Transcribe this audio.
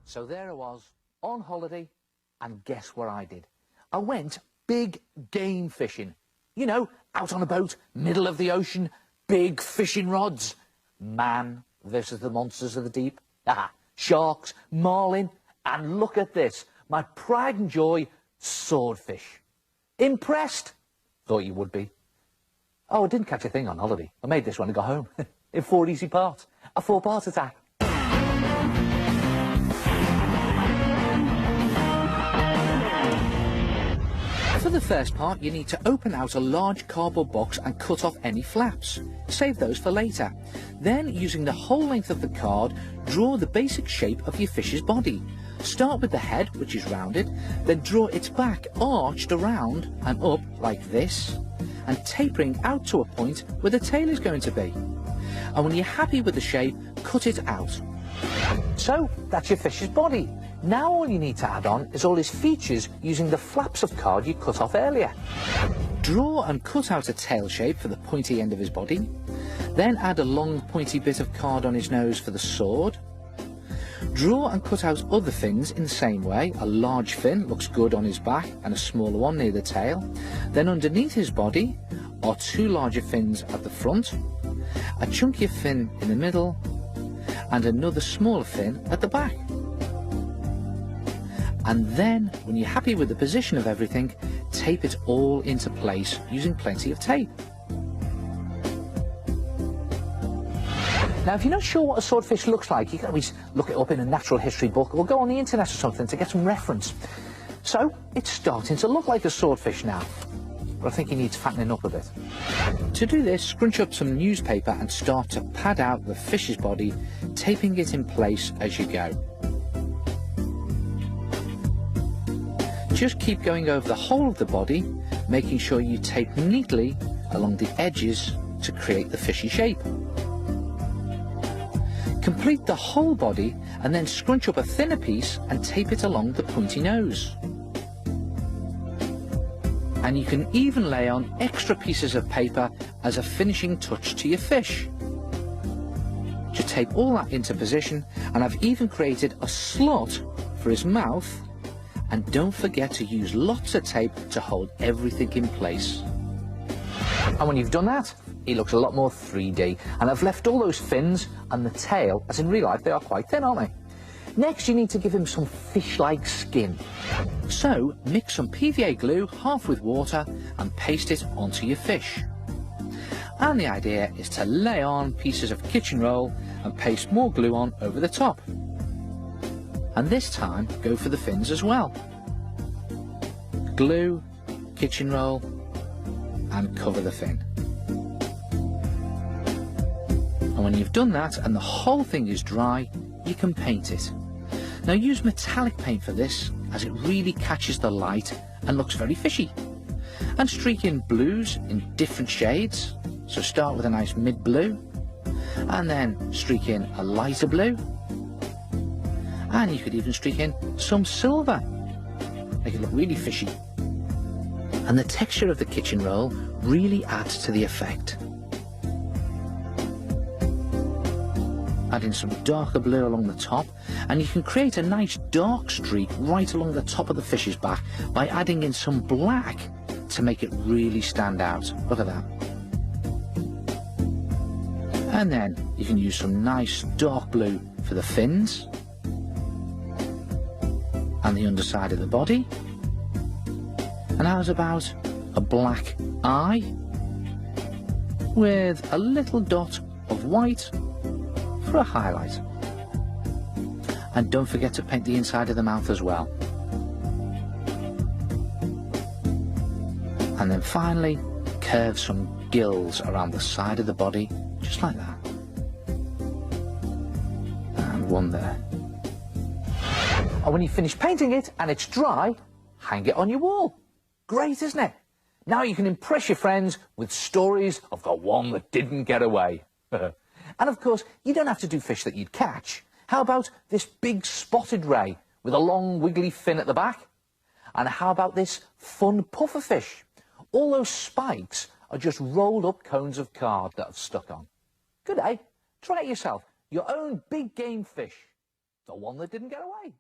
So there I was, on holiday, and guess what I did? I went big game fishing. You know, out on a boat, middle of the ocean, big fishing rods. Man versus the monsters of the deep. Ah, sharks, marlin, and look at this, my pride and joy, swordfish. Impressed? Thought you would be. Oh, I didn't catch a thing on holiday. I made this when I got home. In 4 easy parts. A 4-part attack. For the first part, you need to open out a large cardboard box and cut off any flaps. Save those for later. Then, using the whole length of the card, draw the basic shape of your fish's body. Start with the head, which is rounded, then draw its back arched around and up like this, and tapering out to a point where the tail is going to be. And when you're happy with the shape, cut it out. So, that's your fish's body. Now all you need to add on is all his features using the flaps of card you cut off earlier. Draw and cut out a tail shape for the pointy end of his body. Then add a long pointy bit of card on his nose for the sword. Draw and cut out other fins in the same way. A large fin looks good on his back and a smaller one near the tail. Then underneath his body are 2 larger fins at the front, a chunkier fin in the middle, and another smaller fin at the back. And then, when you're happy with the position of everything, tape it all into place using plenty of tape. Now, if you're not sure what a swordfish looks like, you can always look it up in a natural history book or go on the internet or something to get some reference. So, it's starting to look like a swordfish now, but I think he needs fattening up a bit. To do this, scrunch up some newspaper and start to pad out the fish's body, taping it in place as you go. Just keep going over the whole of the body, making sure you tape neatly along the edges to create the fishy shape. Complete the whole body and then scrunch up a thinner piece and tape it along the pointy nose. And you can even lay on extra pieces of paper as a finishing touch to your fish. Just tape all that into position, and I've even created a slot for his mouth. And don't forget to use lots of tape to hold everything in place. And when you've done that, it looks a lot more 3D. And I've left all those fins and the tail, as in real life they are quite thin, aren't they? Next you need to give him some fish-like skin. So mix some PVA glue half with water and paste it onto your fish. And the idea is to lay on pieces of kitchen roll and paste more glue on over the top. And this time, go for the fins as well. Glue, kitchen roll, and cover the fin. And when you've done that and the whole thing is dry, you can paint it. Now use metallic paint for this, as it really catches the light and looks very fishy. And streak in blues in different shades. So start with a nice mid-blue, and then streak in a lighter blue. And you could even streak in some silver, make it look really fishy. And the texture of the kitchen roll really adds to the effect. Add in some darker blue along the top, and you can create a nice dark streak right along the top of the fish's back by adding in some black to make it really stand out. Look at that. And then you can use some nice dark blue for the fins and the underside of the body. And how's about a black eye with a little dot of white for a highlight? And don't forget to paint the inside of the mouth as well. And then finally curve some gills around the side of the body, just like that. And one there. And when you finish painting it and it's dry, hang it on your wall. Great, isn't it? Now you can impress your friends with stories of the one that didn't get away. And of course, you don't have to do fish that you'd catch. How about this big spotted ray with a long wiggly fin at the back? And how about this fun pufferfish? All those spikes are just rolled up cones of card that have stuck on. Good, eh? Try it yourself. Your own big game fish. the one that didn't get away.